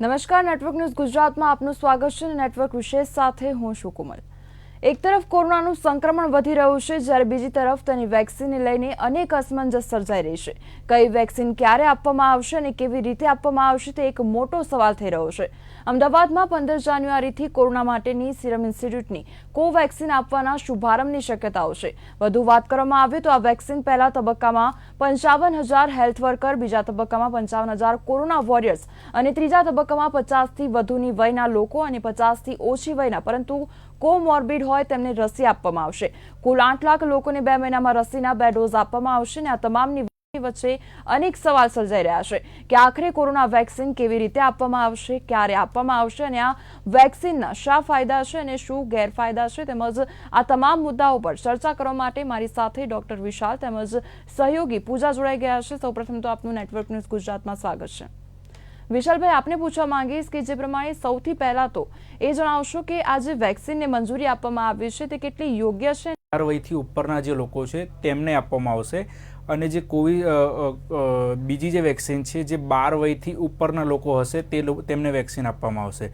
નમસ્કાર, network news ગુજરાતમાં આપનું સ્વાગત છે. નેટવર્ક વિશેષ સાથે હું છું કુમલ. એક તરફ કોરોનાનું સંક્રમણ વધી રહ્યું છે, જ્યારે બીજી તરફ તેની વેક્સિનને લઈને અનેક અસમંજસ સર્જાઈ રહી છે. કઈ વેક્સિન ક્યારે આપવામાં આવશે અને કેવી રીતે આપવામાં આવશે તે એક મોટો સવાલ થઈ રહ્યો છે. અમદાવાદમાં 15 જાન્યુઆરીથી કોરોના માટેની સિરમ ઇન્સ્ટિટ્યૂટની કોવેક્સિન આપવાના શુભારંભની શક્યતાઓ છે. વધુ વાત કરવામાં આવે તો આ વેક્સિન પહેલા તબક્કામાં 55,000 હેલ્થ વર્કર, બીજા તબક્કામાં 55,000 કોરોના વોરિયર્સ અને ત્રીજા તબક્કામાં 50થી વધુની વયના લોકો અને 50થી ઓછી વયના પરંતુ કોમોર્બિડ હોય તેમને રસી આપવામાં આવશે. કુલ 8 લાખ લોકોને 2 મહિનામાં રસીના 2 ડોઝ આપવામાં આવશે અને આ તમામની વચ્ચે અનેક સવાલ સર્જાઈ રહ્યા છે કે આખરે કોરોના વેક્સિન કેવી રીતે આપવામાં આવશે, ક્યારે આપવામાં આવશે અને આ વેક્સિનના શા ફાયદા છે અને શું ગેરફાયદા છે, તેમજ આ તમામ મુદ્દાઓ પર ચર્ચા કરવા માટે મારી સાથે ડોક્ટર વિશાલ તેમજ સહયોગી પૂજા જોડાઈ ગયા છે. સૌપ્રથમ તો આપનું નેટવર્ક ન્યૂઝ ગુજરાતમાં સ્વાગત છે. વિશાલભાઈ, આપને પૂછવા માંગીશ કે જે પ્રમાણે સૌથી પહેલા તો એ જણાવશો કે આ જે વેક્સિનને મંજૂરી આપવામાં આવી છે તે કેટલી યોગ્ય છે? 4 વયથી ઉપરના જે લોકો છે તેમને આપવામાં આવશે અને જે બીજી જે વેક્સિન છે જે 12 વયથી ઉપરના લોકો હશે તેમને વેક્સિન આપવામાં આવશે.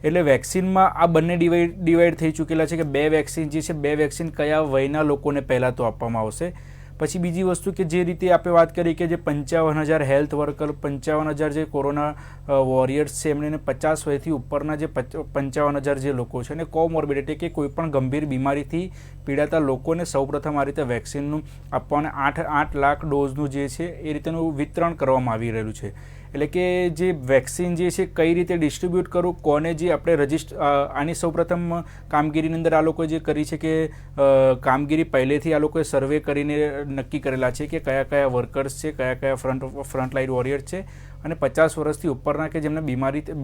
એટલે વેક્સિનમાં આ બંને ડિવાઈડ થઈ ચૂકેલા છે કે 2 વેક્સિન જે છે 2 વેક્સિન કયા વયના લોકોને પહેલાં તો આપવામાં આવશે. પછી બીજી વસ્તુ કે જે રીતે આપણે વાત કરી કે જે 55,000 હેલ્થ વર્કર, 55,000 જે કોરોના વોરિયર્સ છે એમને 50 વયથી ઉપરના જે 55,000 જે લોકો છે અને કોમોર્બિડિટી કે કોઈ પણ ગંભીર બીમારીથી પીડાતા લોકોને સૌપ્રથમ આ રીતે વેક્સિનનું આપવાને 8 લાખ ડોઝનું જે છે એ રીતેનું વિતરણ કરવામાં આવી રહ્યું છે. એટલે કે જે વેક્સિન જે છે કઈ રીતે ડિસ્ટ્રીબ્યુટ કરવું, કોને જે આપણે આની સૌપ્રથમ કામગીરીની અંદર આ લોકોએ જે કરી છે કે કામગીરી પહેલેથી આ લોકોએ સર્વે કરીને નક્કી કરેલા છે કે કયા કયા વર્કર્સ છે, કયા કયા ફ્રન્ટલાઇન વોરિયર્સ છે અને 50 વર્ષથી ઉપરના કે જેમને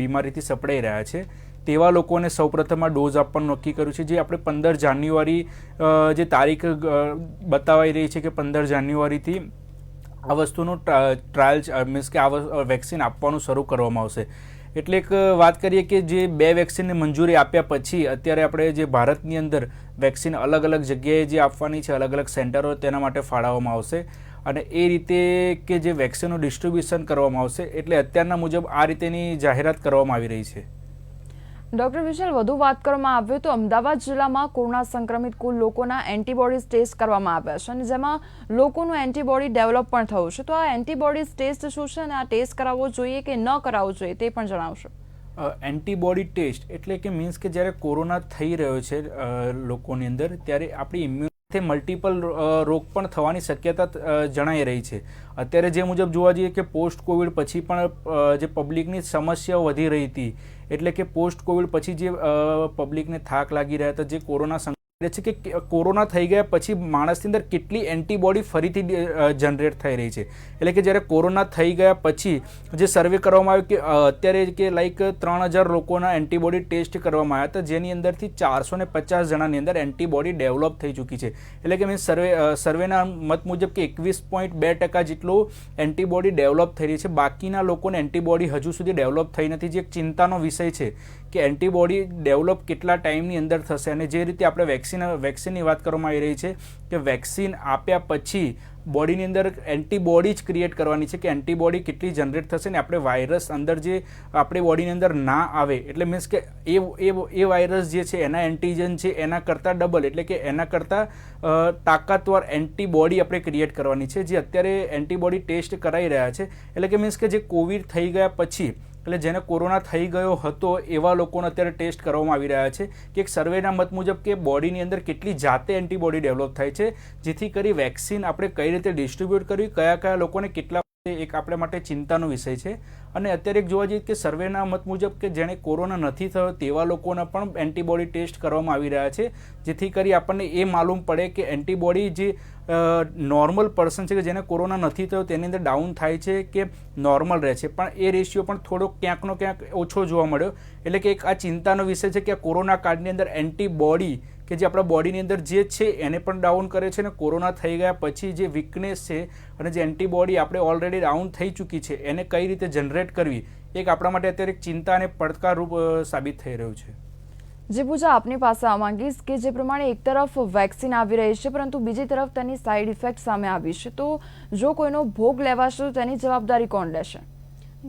બીમારીથી સપડાઈ રહ્યા છે તેવા લોકોને સૌપ્રથમ આ ડોઝ આપવાનું નક્કી કર્યું છે. જે આપણે 15 જાન્યુઆરી જે તારીખ બતાવાઈ રહી છે કે 15 જાન્યુઆરીથી આ વસ્તુનું ટ્રાયલ મીન્સ કે આ વેક્સિન આપવાનું શરૂ કરવામાં આવશે. એટલે એક વાત કરીએ કે જે 2 વેક્સિનને મંજૂરી આપ્યા પછી અત્યારે આપણે જે ભારતની અંદર વેક્સિન અલગ અલગ જગ્યાએ જે આપવાની છે, અલગ અલગ સેન્ટરો તેના માટે ફાળવવામાં આવશે અને એ રીતે કે જે વેક્સિનનું ડિસ્ટ્રીબ્યુશન કરવામાં આવશે. એટલે અત્યારના મુજબ આ રીતેની જાહેરાત કરવામાં આવી રહી છે. ડોક્ટર વિશાલ, વધુ વાત કરવામાં આવે તો અમદાવાદ જિલ્લામાં કોરોના સંક્રમિત કુલ લોકોના એન્ટીબોડીઝ ટેસ્ટ કરવામાં આવ્યા છે અને જેમાં લોકોનું એન્ટીબોડી ડેવલપ પણ થયું છે. તો આ એન્ટીબોડીઝ ટેસ્ટ શું છે અને આ ટેસ્ટ કરાવવો જોઈએ કે ન કરાવવો જોઈએ તે પણ જણાવશો. એન્ટીબોડી ટેસ્ટ એટલે કે મીન્સ કે જ્યારે કોરોના થઈ રહ્યો છે લોકોની અંદર ત્યારે આપણી ઇમ્યુનિટી મલ્ટિપલ રોગ પણ થવાની શક્યતા જણાઈ રહી છે. અત્યારે જે મુજબ જોવા જઈએ કે પોસ્ટ કોવિડ પછી પણ જે પબ્લિકની સમસ્યાઓ વધી રહી હતી, એટલે કે પોસ્ટ કોવિડ પછી જે પબ્લિકને થાક લાગી રહ્યા હતા, જે કોરોના છે કે કોરોના થઈ ગયા પછી માણસની અંદર કેટલી એન્ટીબોડી ફરીથી જનરેટ થઈ રહી છે. એટલે કે જ્યારે કોરોના થઈ ગયા પછી જે સર્વે કરવામાં આવ્યો કે અત્યારે કે લાઈક 3,000 લોકોના એન્ટીબોડી ટેસ્ટ કરવામાં આવ્યા હતા, જેની અંદરથી 450 જણાની અંદર એન્ટીબોડી ડેવલપ થઈ ચૂકી છે. એટલે કે મીન્સ સર્વેના મત મુજબ કે 21.2% જેટલું એન્ટીબોડી ડેવલપ થઈ રહી છે. બાકીના લોકોને એન્ટીબોડી હજુ સુધી ડેવલપ થઈ નથી, જે એક ચિંતાનો વિષય છે કે એન્ટીબોડી ડેવલપ કેટલા ટાઈમની અંદર થશે. અને જે રીતે આપણે વેક્સિનની વાત કરવામાં આવી રહી છે કે વેક્સિન આપ્યા પછી બોડીની અંદર એન્ટીબોડી જ ક્રિએટ કરવાની છે કે એન્ટીબોડી કેટલી જનરેટ થશે ને આપણે વાયરસ અંદર જે આપણી બોડીની અંદર ના આવે, એટલે મીન્સ કે એ વાયરસ જે છે એના એન્ટીજન છે એના કરતાં ડબલ, એટલે કે એના કરતાં તાકાતવર એન્ટીબોડી આપણે ક્રિએટ કરવાની છે, જે અત્યારે એન્ટીબોડી ટેસ્ટ કરાઈ રહ્યા છે. એટલે કે મીન્સ કે જે કોવિડ થઈ ગયા પછી એટલે જેને કોરોના થઈ ગયો હતો એવા લોકોને અત્યારે ટેસ્ટ કરવામાં આવી રહ્યા છે કે એક સર્વેના મત મુજબ કે બોડીની અંદર કેટલી જાતે એન્ટીબોડી ડેવલપ થાય છે, જેથી કરી વેક્સિન આપણે કઈ રીતે ડિસ્ટ્રીબ્યુટ કરવી, કયા કયા લોકોને કેટલા, એક આપણા માટે ચિંતાનો વિષય છે. અને અત્યારે એક જોવા જઈએ કે સર્વેના મત મુજબ કે જેને કોરોના નથી થયો તેવા લોકોના પણ એન્ટીબોડી ટેસ્ટ કરવામાં આવી રહ્યા છે, જેથી કરી આપણને એ માલુમ પડે કે એન્ટીબોડી જે નોર્મલ પર્સન છે કે જેને કોરોના નથી થયો તેની અંદર ડાઉન થાય છે કે નોર્મલ રહે છે, પણ એ રેશિયો પણ થોડોક ક્યાંકનો ક્યાંક ઓછો જોવા મળ્યો. એટલે કે એક આ ચિંતાનો વિષય છે કે આ કોરોના કાળની અંદર એન્ટીબોડી કે જે આપણા બોડીની અંદર જે છે એને પણ ડાઉન કરે છે અને કોરોના થઈ ગયા પછી જે વીકનેસ છે અને જે એન્ટીબોડી આપણે ઓલરેડી ડાઉન થઈ ચૂકી છે એને કઈ રીતે જનરેટ કરવી, એક આપણા માટે અત્યારે એક ચિંતા અને પડકારરૂપ સાબિત થઈ રહ્યું છે. જે પૂજા આપની પાસે આવવા માંગીશ કે જે પ્રમાણે એક તરફ વેક્સિન આવી રહી છે પરંતુ બીજી તરફ તેની સાઇડ ઇફેક્ટ સામે આવી છે, તો જો કોઈનો ભોગ લેવાશે તો તેની જવાબદારી કોણ લેશે?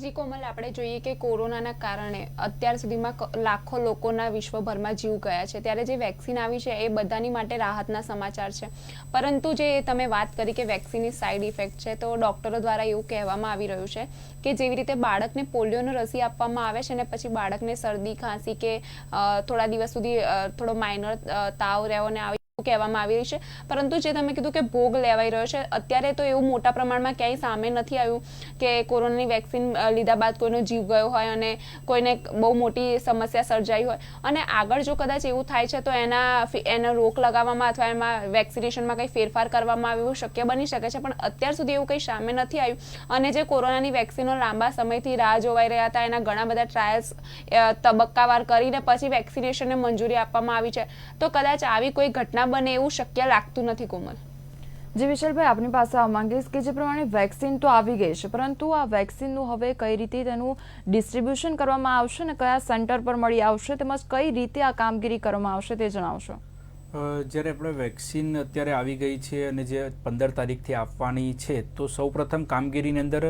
જી કોમલ, આપણે જોઈએ કે કોરોનાના કારણે અત્યાર સુધીમાં લાખો લોકોના વિશ્વભરમાં જીવ ગયા છે, ત્યારે જે વેક્સિન આવી છે એ બધાની માટે રાહતના સમાચાર છે. પરંતુ જે તમે વાત કરી કે વેક્સિનની સાઈડ ઇફેક્ટ છે, તો ડૉક્ટરો દ્વારા એવું કહેવામાં આવી રહ્યું છે કે જેવી રીતે બાળકને પોલિયોની રસી આપવામાં આવે છે ને પછી બાળકને શરદી ખાંસી કે થોડા દિવસ સુધી થોડો માઇનર તાવ રહેવો ને આવી કહેવામાં આવી રહી છે, પરંતુ જે તમે કીધું કે ભોગ લેવાઈ રહ્યો છે, અત્યારે તો એવું મોટા પ્રમાણમાં ક્યાંય સામે નથી આવ્યું કે કોરોનાની વેક્સિન લીધા બાદ કોઈનો જીવ ગયો હોય અને કોઈને બહુ મોટી સમસ્યા સર્જાઈ હોય. અને આગળ જો કદાચ એવું થાય છે તો એનો રોક લગાવવામાં અથવા એમાં વેક્સિનેશનમાં કંઈ ફેરફાર કરવામાં આવે એવું શક્ય બની શકે છે, પણ અત્યાર સુધી એવું કંઈ સામે નથી આવ્યું. અને જે કોરોનાની વેક્સિનો લાંબા સમયથી રાહ જોવાઈ રહ્યા હતા, એના ઘણા બધા ટ્રાયલ્સ તબક્કાવાર કરીને પછી વેક્સિનેશનને મંજૂરી આપવામાં આવી છે, તો કદાચ આવી કોઈ ઘટના બને એવું શક્ય લાગતું નથી. કોમલ જી વિશાલભાઈ, આપની પાસે આવવા માંગીશ કે જે પ્રમાણે વેક્સિન તો આવી ગઈ છે, પરંતુ આ વેક્સિનનું હવે કઈ રીતે તેનું ડિસ્ટ્રીબ્યુશન કરવામાં આવશે અને કયા સેન્ટર પર મળી આવશે, તેમજ કઈ રીતે આ કામગીરી કરવામાં આવશે તે જણાવશો. જ્યારે આપણે વેક્સિન અત્યારે આવી ગઈ છે અને જે 15 તારીખથી આપવાની છે, તો સૌપ્રથમ કામગીરીની અંદર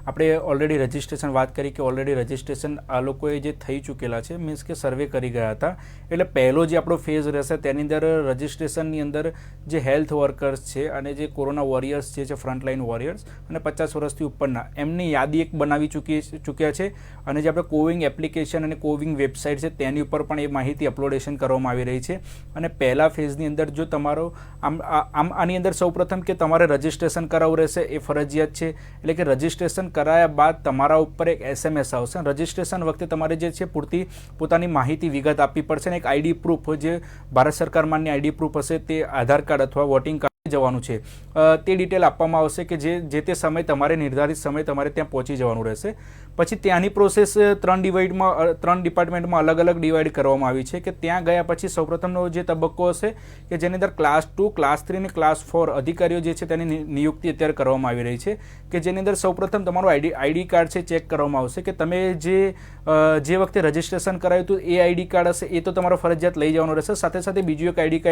આપણે ઓલરેડી રજિસ્ટ્રેશન વાત કરી કે ઓલરેડી રજિસ્ટ્રેશન આ લોકોએ જે થઈ ચૂકેલા છે, મીન્સ કે સર્વે કરી ગયા હતા, એટલે પહેલો જે આપણો ફેઝ રહેશે તેની અંદર રજિસ્ટ્રેશનની અંદર જે હેલ્થ વર્કર્સ છે અને જે કોરોના વોરિયર્સ છે, ફ્રન્ટલાઇન વોરિયર્સ અને 50 વર્ષથી ઉપરના, એમની યાદી એક બનાવી ચૂક્યા છે. અને જે આપણે કોવિન એપ્લિકેશન અને કોવિન વેબસાઇટ છે તેની ઉપર પણ એ માહિતી અપલોડેશન કરવામાં આવી રહી છે. અને પહેલા ફેઝની અંદર જો તમારો આની અંદર સૌપ્રથમ કે તમારે રજિસ્ટ્રેશન કરાવવું રહેશે, એ ફરજિયાત છે. એટલે કે રજિસ્ટ્રેશન કરાયા બાદ તમારા ઉપર એક SMS આવશે. રજિસ્ટ્રેશન વખતે તમારે જે છે પૂરતી પોતાની માહિતી વિગત આપવી પડશે અને એક આઈડી પ્રૂફ, જે ભારત સરકાર માન્ય આઈડી પ્રૂફ હશે, તે આધાર કાર્ડ અથવા વોટિંગ કાર્ડ જવાનું છે, તે ડિટેલ આપવામાં આવશે કે જે તે સમય તમારે નિર્ધારિત સમય તમારે ત્યાં પહોંચી જવાનું રહેશે. પછી ત્યાંની પ્રોસેસ 3 ડિપાર્ટમેન્ટમાં અલગ અલગ ડિવાઈડ કરવામાં આવી છે કે ત્યાં ગયા પછી સૌપ્રથમનો જે તબક્કો હશે કે જેની અંદર ક્લાસ 2, ક્લાસ 3 અને ક્લાસ 4 અધિકારીઓ જે છે તેની નિયુક્તિ અત્યારે કરવામાં આવી રહી છે, કે જેની અંદર સૌપ્રથમ તમારું આઈડી કાર્ડ છે ચેક કરવામાં આવશે કે તમે જે વખતે રજિસ્ટ્રેશન કરાયું હતું એ આઈડી કાર્ડ હશે, એ તો તમારો ફરજિયાત લઈ જવાનું રહેશે. સાથે સાથે બીજું એક આઈડી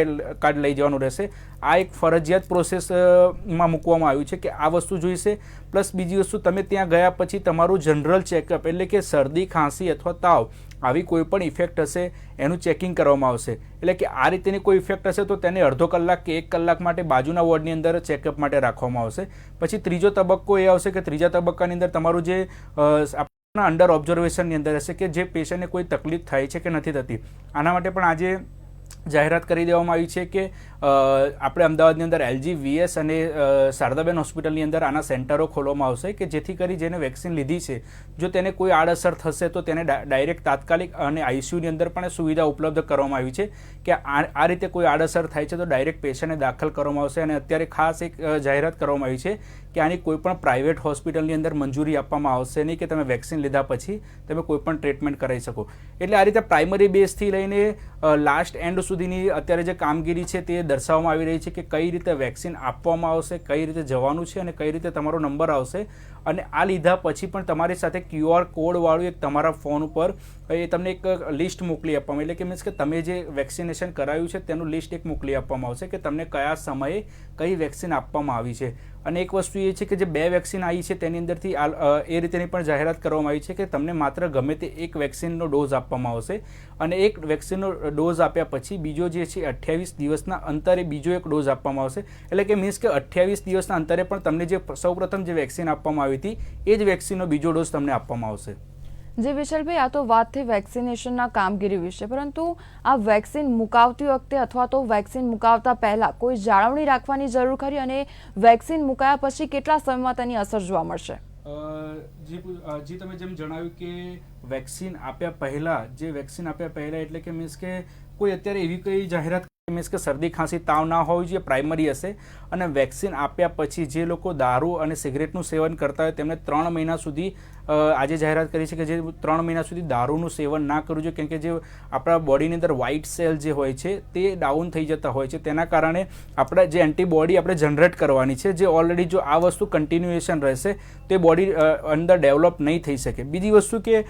કાર્ડ લઈ જવાનું રહેશે. આ એક ફરજિયાત પ્રોસેસમાં મૂકવામાં આવ્યું છે કે આ વસ્તુ જોઈશે. પ્લસ બીજી વસ્તુ, તમે ત્યાં ગયા પછી તમારું જનરલ ચેકઅપ, એટલે કે શરદી ખાંસી અથવા તાવ આવી કોઈ પણ ઇફેક્ટ હશે એનું ચેકિંગ કરવામાં આવશે. એટલે કે આ રીતેની કોઈ ઇફેક્ટ હશે તો તેને અડધો કલાક કે 1 કલાક માટે બાજુના વોર્ડની અંદર ચેકઅપ માટે રાખવામાં આવશે. પછી ત્રીજો તબક્કો એ આવશે કે ત્રીજા તબક્કાની અંદર તમારું જે અંડર ઓબ્ઝર્વેશનની અંદર હશે કે જે પેશન્ટને કોઈ તકલીફ થાય છે કે નથી થતી. આના માટે પણ આજે જાહેરાત કરી દેવામાં આવી છે કે આપણે અમદાવાદની અંદર LG, VS અને શારદાબેન હોસ્પિટલની અંદર આના સેન્ટરો ખોલવામાં આવશે કે જેથી કરી જેને વેક્સિન લીધી છે, જો તેને કોઈ આડઅસર થશે તો તેને ડાયરેક્ટ તાત્કાલિક અને ICUની અંદર પણ સુવિધા ઉપલબ્ધ કરવામાં આવી છે કે આ રીતે કોઈ આડઅસર થાય છે તો ડાયરેક્ટ પેશન્ટને દાખલ કરવામાં આવશે. અને અત્યારે ખાસ એક જાહેરાત કરવામાં આવી છે કે આની કોઈ પણ પ્રાઇવેટ હોસ્પિટલની અંદર મંજૂરી આપવામાં આવશે નહીં કે તમે વેક્સિન લીધા પછી તમે કોઈ પણ ટ્રીટમેન્ટ કરાવી શકો. એટલે આ રીતે પ્રાઇમરી બેઝથી લઈને લાસ્ટ એન્ડ સુધીની અત્યારે જે કામગીરી છે તે દર્શાવવામાં આવી રહી છે કે કઈ રીતે વેક્સિન આપવામાં આવશે, કઈ રીતે જવાનું છે અને કઈ રીતે તમારો નંબર આવશે. અને આ લીધા પછી પણ તમારી સાથે QR કોડવાળું એક તમારા ફોન ઉપર એ તમને એક લિસ્ટ મોકલી આપવામાં, એટલે કે મીન્સ કે તમે જે વેક્સિનેશન કરાવ્યું છે તેનું લિસ્ટ એક મોકલી આપવામાં આવશે કે તમને કયા સમયે કઈ વેક્સિન આપવામાં આવી છે. અને એક વસ્તુ એ છે કે જે 2 વેક્સિન આવી છે તેની અંદરથી એ રીતેની પણ જાહેરાત કરવામાં આવી છે કે તમને માત્ર ગમે તે એક વેક્સિનનો ડોઝ આપવામાં આવશે. અને એક વેક્સિનનો ડોઝ આપ્યા પછી બીજો જે છે 28 દિવસના અંતરે બીજો એક ડોઝ આપવામાં આવશે. એટલે કે મીન્સ કે 28 દિવસના અંતરે પણ તમને જે સૌપ્રથમ જે વેક્સિન આપવામાં આવી હતી એ જ વેક્સિનનો બીજો ડોઝ તમને આપવામાં આવશે. જી વિશાલભાઈ, આ તો વાત થઈ વેક્સિનેશનના કામગીરી વિશે, પરંતુ આ વેક્સિન મુકાવતી વખતે અથવા તો વેક્સિન મુકાવતા પહેલા કોઈ જાળવણી રાખવાની જરૂર ખરી અને વેક્સિન મુકાયા પછી કેટલા સમયમાં તેની અસર જોવા મળશે? જી તમે જેમ જણાવ્યું કે વેક્સિન આપ્યા પહેલા એટલે કે મીન્સ કે કોઈ અત્યારે એવી કઈ જાહેરાત મીન્સ કે શરદી ખાંસી તાવ ના હોવી જોઈએ, પ્રાઇમરી હશે. અને વેક્સિન આપ્યા પછી જે લોકો દારૂ અને સિગરેટનું સેવન કરતા હોય તેમને 3 મહિના સુધી આજે જાહેરાત કરી છે કે જે 3 મહિના સુધી દારૂનું સેવન ના કરવું જોઈએ, કેમ કે જે આપણા બોડીની અંદર વ્હાઇટ સેલ જે હોય છે તે ડાઉન થઈ જતા હોય છે. તેના કારણે આપણા જે એન્ટીબોડી આપણે જનરેટ કરવાની છે, જે ઓલરેડી જો આ વસ્તુ કન્ટિન્યુએશન રહેશે તે બોડી અંદર ડેવલપ નહીં થઈ શકે. બીજી વસ્તુ કે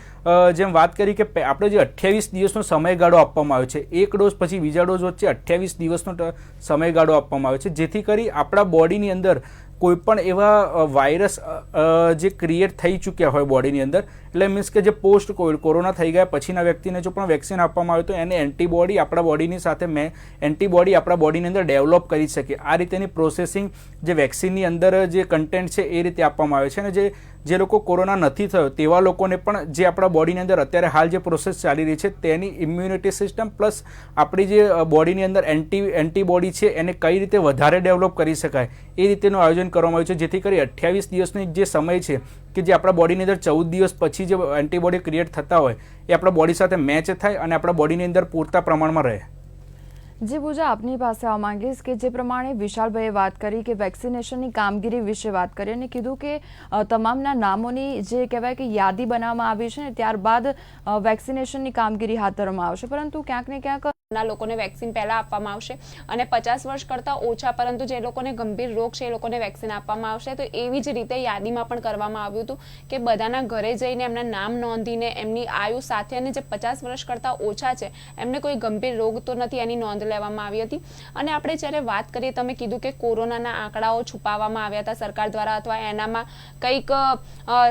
જેમ વાત કરી કે આપણે જે 28 દિવસનો સમયગાળો આપવામાં આવ્યો છે, એક ડોઝ પછી બીજા ડોઝ વચ્ચે 28 દિવસનો સમયગાળો આપવામાં આવે છે, જેથી કરી આપણા બોડીની અંદર કોઈ પણ એવા વાયરસ જે ક્રિએટ થઈ ચૂક્યા હોય બોડીની અંદર, એટલે મીન્સ કે જે પોસ્ટ કોવિડ કોરોના થઈ ગયા પછીના વ્યક્તિને જો પણ વેક્સિન આપવામાં આવે તો એને એન્ટીબોડી આપણા બોડીની સાથે એન્ટીબોડી આપણા બોડીની અંદર ડેવલપ કરી શકે. આ રીતેની પ્રોસેસિંગ જે વેક્સિનની અંદર જે કન્ટેન્ટ છે એ રીતે આપવામાં આવે છે. અને જે લોકો કોરોના નથી થયો તેવા લોકોને પણ જે આપણા બોડીની અંદર અત્યારે હાલ જે પ્રોસેસ ચાલી રહી છે તેની ઇમ્યુનિટી સિસ્ટમ પ્લસ આપણી જે બોડીની અંદર એન્ટીબોડી છે એને કઈ રીતે વધારે ડેવલપ કરી શકાય એ રીતેનું આયોજન કરવામાં આવ્યું છે, જેથી કરી 28 દિવસનો જે સમય છે કે જે આપણા બોડીની અંદર 14 દિવસ પછી જે એન્ટીબોડી ક્રિએટ થતા હોય એ આપણા બોડી સાથે મેચ થાય અને આપણા બોડીની અંદર પૂરતા પ્રમાણમાં રહે. જી પૂજા, આપની પાસે આવવા માંગીશ કે જે પ્રમાણે વિશાલભાઈએ વાત કરી કે વેક્સિનેશનની કામગીરી વિશે વાત કરી અને કીધું કે તમામના નામોની જે કહેવાય કે યાદી બનાવવામાં આવી છે ને ત્યારબાદ વેક્સિનેશનની કામગીરી હાથ ધરવામાં આવશે, પરંતુ ક્યાંક ને ક્યાંક ના લોકોને વેક્સિન પહેલા આપવામાં આવશે અને 50 વર્ષ કરતાં ઓછા પરંતુ જે લોકોને ગંભીર રોગ છે એ લોકોને વેક્સિન આપવામાં આવશે. તો એવી જ રીતે યાદીમાં પણ કરવામાં આવ્યું હતું કે બધાના ઘરે જઈને એમના નામ નોંધીને એમની આયુ સાથે અને જે 50 વર્ષ કરતાં ઓછા છે એમને કોઈ ગંભીર રોગ તો નથી એની નોંધ લેવામાં આવી હતી. અને આપણે જ્યારે વાત કરીએ, તમે કીધું કે કોરોનાના આંકડાઓ છુપાવવામાં આવ્યા હતા સરકાર દ્વારા અથવા એનામાં કંઈક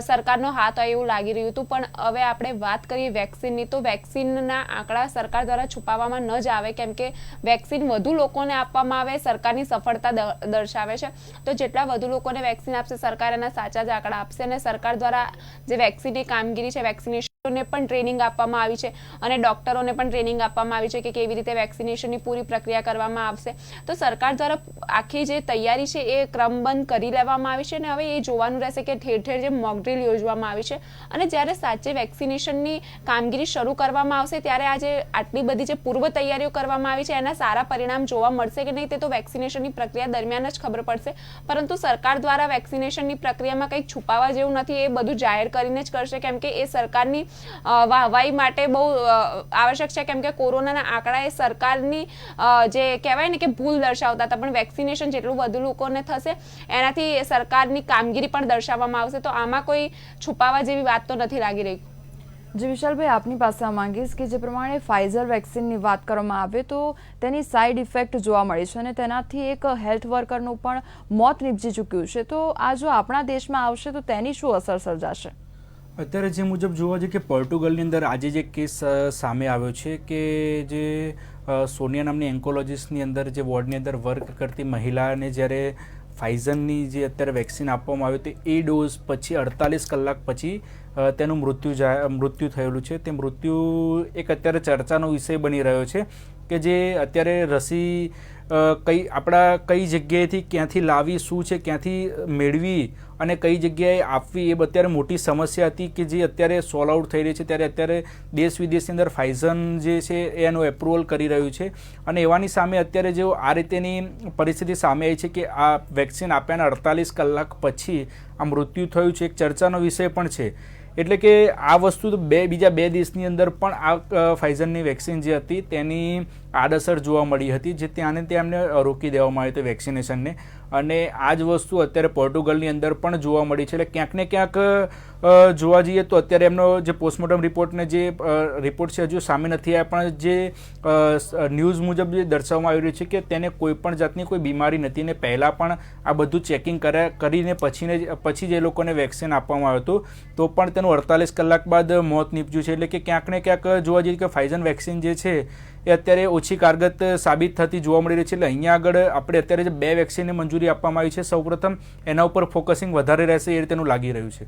સરકારનો હાથ હોય એવું લાગી રહ્યું હતું, પણ હવે આપણે વાત કરીએ વેક્સિનની તો વેક્સિનના આંકડા સરકાર દ્વારા છુપાવવામાં ન જ આવે, કેમ કે વેક્સિન વધુ લોકોને આપવામાં આવે સરકારની સફળતા દર્શાવે છે. તો જેટલા વધુ લોકોને વેક્સિન આપશે સરકાર એના સાચા જ આંકડા આપશે. અને સરકાર દ્વારા જે વેક્સિનની કામગીરી છે વેક્સિનેશન ને પણ ટ્રેનિંગ આપવામાં આવી છે અને ડોક્ટરોને પણ ટ્રેનિંગ આપવામાં આવી છે કે કેવી રીતે વેક્સિનેશનની પૂરી પ્રક્રિયા કરવામાં આવશે. તો સરકાર દ્વારા આખી જે તૈયારી છે એ ક્રમબંધ કરી લેવામાં આવી છે અને હવે એ જોવાનું રહેશે કે ઠેર ઠેર જે મોક ડ્રીલ યોજવામાં આવી છે અને જ્યારે સાચે વેક્સિનેશનની કામગીરી શરૂ કરવામાં આવશે ત્યારે આજે આટલી બધી જે પૂર્વ તૈયારીઓ કરવામાં આવી છે એના સારા પરિણામ જોવા મળશે કે નહીં તે તો વેક્સિનેશનની પ્રક્રિયા દરમિયાન જ ખબર પડશે. પરંતુ સરકાર દ્વારા વેક્સિનેશનની પ્રક્રિયામાં કંઈક છુપાવવા જેવું નથી, એ બધું જાહેર કરીને જ કરશે, કેમ કે એ સરકારની વાહવાઈ માટે બહુ આવશ્યક છે, કેમ કે કોરોનાના આંકડા એ સરકારની જે કહેવાય ને કે ભૂલ દર્શાવતા હતા, પણ વેક્સિનેશન જેટલું વધુ લોકોને થશે એનાથી સરકારની કામગીરી પણ દર્શાવવામાં આવશે. તો આમાં કોઈ છુપાવવા જેવી વાત તો નથી લાગી રહી. જી વિશાલભાઈ, આપની પાસે માંગીશ કે જે પ્રમાણે ફાઇઝર વેક્સિનની વાત કરવામાં આવે તો તેની સાઇડ ઇફેક્ટ જોવા મળી છે અને તેનાથી એક હેલ્થ વર્કરનું પણ મોત નીપજી ચૂક્યું છે. તો આ જો આપણા દેશમાં આવશે તો તેની શું અસર સર્જાશે? અત્યારે જે મુજબ જોવા જઈએ કે પોર્ટુગલની અંદર આજે જે કેસ સામે આવ્યો છે કે જે સોનિયા નામની એન્કોલોજીસ્ટની અંદર જે વોર્ડની અંદર વર્ક કરતી મહિલાને જ્યારે ફાઇઝરની જે અત્યારે વેક્સિન આપવામાં આવ્યું તે એ ડોઝ પછી 48 કલાક પછી તેનું મૃત્યુ થયેલું છે. તે મૃત્યુ એક અત્યારે ચર્ચાનો વિષય બની રહ્યો છે કે જે અત્યારે રસી કઈ જગ્યાએથી ક્યાંથી લાવી, શું છે ક્યાંથી મેળવી અને કઈ જગ્યાએ આપવી એ અત્યારે મોટી સમસ્યા હતી કે જે અત્યારે સોલ્વ આઉટ થઈ રહી છે. ત્યારે અત્યારે દેશ વિદેશની અંદર ફાઇઝર જે છે એનું એપ્રુવલ કરી રહ્યું છે અને એવાની સામે અત્યારે જો આ રીતેની પરિસ્થિતિ સામે આવી છે કે આ વેક્સિન આપ્યાના 48 કલાક પછી આ મૃત્યુ થયું છે, એક ચર્ચાનો વિષય પણ છે. એટલે કે આ વસ્તુ તો બીજા બે દેશની અંદર પણ આ ફાઇઝરની વેક્સિન જે હતી તેની આડઅસર જોવા મળી હતી, જે ત્યાં એમને રોકી દેવામાં આવી હતી વેક્સિનેશનને. અને આ જ વસ્તુ અત્યારે પોર્ટુગલની અંદર પણ જોવા મળી છે. એટલે ક્યાંક ને ક્યાંક જોવા જઈએ તો અત્યારે એમનો જે પોસ્ટમોર્ટમ રિપોર્ટને જે રિપોર્ટ છે હજુ સામે નથી આવ્યા, પણ જે ન્યૂઝ મુજબ જે દર્શાવવામાં આવી રહ્યું છે કે તેને કોઈ પણ જાતની કોઈ બીમારી નથી અને પહેલાં પણ આ બધું ચેકિંગ કરીને પછી જે લોકોને વેક્સિન આપવામાં આવ્યું હતું તો પણ તેનું 48 કલાક બાદ મોત નીપજ્યું છે. એટલે કે ક્યાંક ને ક્યાંક જોવા જઈએ કે ફાઇઝર વેક્સિન જે છે એ અત્યારે ઓછી કારગત સાબિત થતી જોવા મળી રહી છે. એટલે અહીંયા આગળ આપણે અત્યારે જે 2 વેક્સિનને મંજૂરી આપવામાં આવી છે સૌપ્રથમ એના ઉપર ફોકસિંગ વધારે રહેશે એ રીતેનું લાગી રહ્યું છે.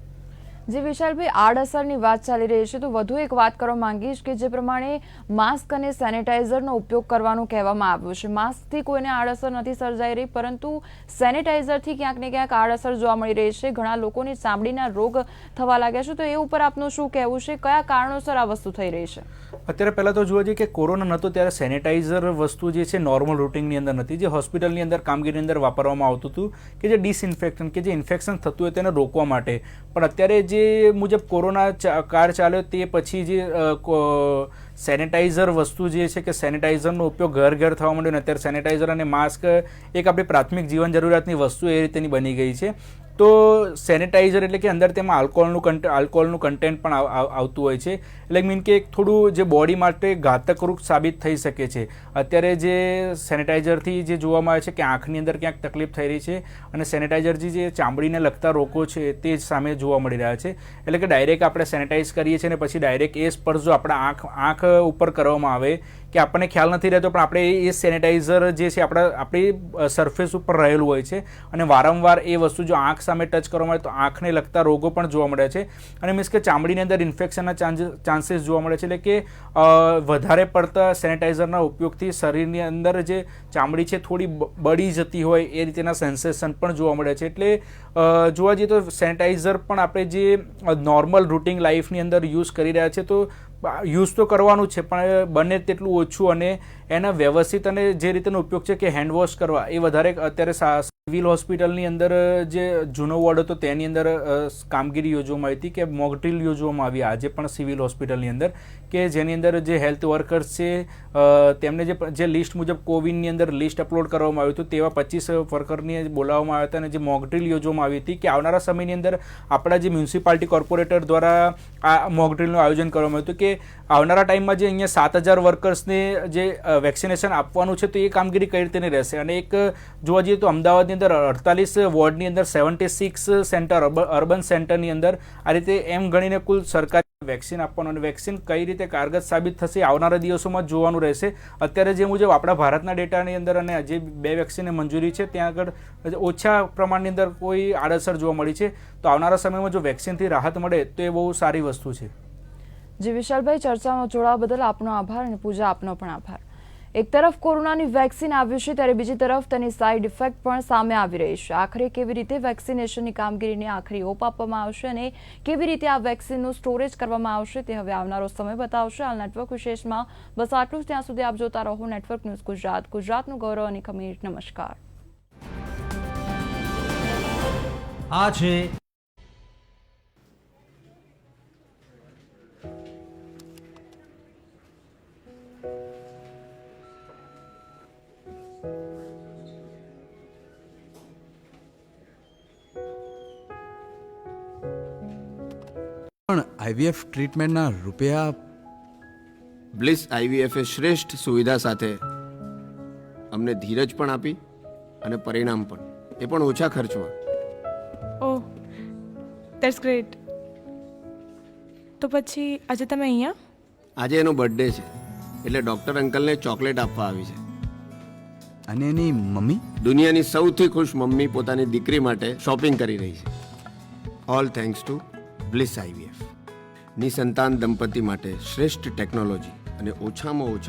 જે વિશાલભાઈ, આડઅસરની વાત ચાલી રહી છે તો વધુ એક વાત કરવા માંગીશ કે જે પ્રમાણે માસ્ક અને સેનેટાઈઝરનો ઉપયોગ કરવાનું કહેવામાં આવ્યું છે. માસ્કથી કોઈને આડઅસર નથી સર્જાઈ રહી, પરંતુ સેનેટાઈઝરથી ક્યાંક ને ક્યાંક આડઅસર જોવા મળી રહી છે. ઘણા લોકોની ચામડીના રોગ થવા લાગ્યા છે. તો એ ઉપર આપનું શું કહેવું છે? કયા કારણોસર આ વસ્તુ થઈ રહી છે? અત્યારે પહેલાં તો જોવા જઈએ કે કોરોના નહોતો ત્યારે સેનેટાઈઝર વસ્તુ જે છે નોર્મલ રૂટિનની અંદર નથી, જે હોસ્પિટલની અંદર કામગીરીની અંદર વાપરવામાં આવતું હતું કે જે ડિસઇન્ફેક્શન કે જે ઇન્ફેક્શન થતું હોય તેને રોકવા માટે. પણ અત્યારે જે મુજબ કોરોના કાળ ચાલ્યો તે પછી જે સેનેટાઈઝર વસ્તુ જે છે કે સેનેટાઈઝરનો ઉપયોગ ઘર ઘર થવા માંડ્યો અને અત્યારે સેનેટાઈઝર અને માસ્ક એક આપણી પ્રાથમિક જીવન જરૂરિયાતની વસ્તુ એ રીતેની બની ગઈ છે. તો સેનિટાઈઝર એટલે કે અંદર તેમાં આલ્કોહોલનું કન્ટેન્ટ પણ આવતું હોય છે, એટલે મીન કે થોડું જે બોડી માટે ઘાતકરૂપ સાબિત થઈ શકે છે. અત્યારે જે સેનિટાઈઝરથી જે જોવામાં આવે છે કે આંખની અંદર ક્યાંક તકલીફ થઈ રહી છે, અને સેનિટાઈઝરથી જે ચામડીને લગતા રોગો છે તે જ સામે જોવા મળી રહ્યા છે. એટલે કે ડાયરેક્ટ આપણે સેનિટાઈઝ કરીએ છીએ અને પછી ડાયરેક્ટ એ સ્પર્શ જો આપણા આંખ ઉપર કરવામાં આવે કે આપણને ખ્યાલ નથી રહેતો, પણ આપણે એ સેનિટાઈઝર જે છે આપણી સરફેસ ઉપર રહેલું હોય છે, અને વારંવાર એ વસ્તુ જો આંખ સામે ટચ કરવામાં આવે તો આંખને લગતા રોગો પણ જોવા મળે છે. અને મીન્સ કે ચામડીની અંદર ઇન્ફેક્શનના ચાન્સીસ જોવા મળે છે. એટલે કે વધારે પડતા સેનિટાઈઝરના ઉપયોગથી શરીરની અંદર જે ચામડી છે થોડી બળી જતી હોય એ રીતેના સેન્સેશન પણ જોવા મળે છે. એટલે જોવા જઈએ તો સેનિટાઈઝર પણ આપણે જે નોર્મલ રૂટિન લાઈફની અંદર યુઝ કરી રહ્યા છે તો યુઝ તો કરવાનું છે, પણ બને તેટલું ઓછું અને એના વ્યવસ્થિત અને જે રીતેનો ઉપયોગ છે કે હેન્ડ વોશ કરવા એ વધારે. અત્યારે સિવિલ હોસ્પિટલની અંદર જે જૂનો વોર્ડ હતો તેની અંદર કામગીરી યોજવામાં આવી હતી કે મોક ડ્રીલ યોજવામાં આવી આજે પણ સિવિલ હોસ્પિટલની અંદર, કે જેની અંદર જે હેલ્થ વર્કર્સ છે તેમને જે લિસ્ટ મુજબ કોવિનની અંદર લિસ્ટ અપલોડ કરવામાં આવ્યું હતું તેવા 25 વર્કરને બોલાવવામાં આવ્યા હતા, અને જે મોક ડ્રીલ યોજવામાં આવી હતી કે આવનારા સમયની અંદર આપણા જે મ્યુનિસિપાલિટી કોર્પોરેટર દ્વારા આ મોક ડ્રીલનું આયોજન કરવામાં આવ્યું હતું કે આવનારા ટાઈમમાં જે અહીંયા 7000 વર્કર્સને જે વેક્સિનેશન આપવાનું છે તો એ કામગીરી કઈ રીતે રહેશે. અને એક જોવા જઈએ તો અમદાવાદની અંદર 48 વોર્ડની અંદર 76 સેન્ટર અર્બન સેન્ટરની અંદર આ રીતે એમ ગણીને કુલ સરકારી વેક્સિન આપવાનું, અને વેક્સિન કઈ રીતે કારગર સાબિત થશે આવનારા દિવસોમાં જોવાનું રહેશે. અત્યારે જે મુજબ આપણા ભારતના ડેટાની અંદર અને જે 2 વેક્સિનની મંજૂરી છે ત્યાં આગળ ઓછા પ્રમાણની અંદર કોઈ આડઅસર જોવા મળી છે. તો આવનારા સમયમાં જો વેક્સિનથી રાહત મળે તો એ બહુ સારી વસ્તુ છે. જી વિશાલભાઈ, ચર્ચામાં જોડાવા બદલ આપનો આભાર, અને પૂજા આપનો પણ આભાર. એક તરફ કોરોનાની વેક્સિન આવી છે ત્યારે બીજી તરફ તેની સાઇડ ઇફેક્ટ પણ સામે આવી રહી છે. આખરે કેવી રીતે વેક્સિનેશનની કામગીરીને આખરી ઓપ આપવામાં આવશે અને કેવી રીતે આ વેક્સિનનું સ્ટોરેજ કરવામાં આવશે તે હવે આવનારો સમય બતાવશે. હાલ નેટવર્ક વિશેષમાં બસ આટલું જ. ત્યાં સુધી આપ જોતા રહો નેટવર્ક ન્યૂઝ ગુજરાત, ગુજરાતનું ગૌરવ અને ખમીર. નમસ્કાર. આ છે પણ આઈવીએફ ટ્રીટમેન્ટના રૂપિયા બ્લિસ આઈવીએફએ શ્રેષ્ઠ સુવિધા સાથે અમને ધીરજ પણ આપી અને પરિણામ પણ, એ પણ ઓછા ખર્ચમાં. ઓહ, ધેટ્સ ગ્રેટ. તો પછી આજે તમે અહીંયા? આજે એનો બર્થડે છે એટલે ડૉક્ટર અંકલને ચોકલેટ આપવા આવી છે. અને એની મમ્મી દુનિયાની સૌથી ખુશ મમ્મી પોતાની દીકરી માટે શોપિંગ કરી રહી છે. All thanks to Bliss IVF. નિસંતાન દંપતી માટે શ્રેષ્ઠ ટેકનોલોજી અને ઓછામાં ઓછા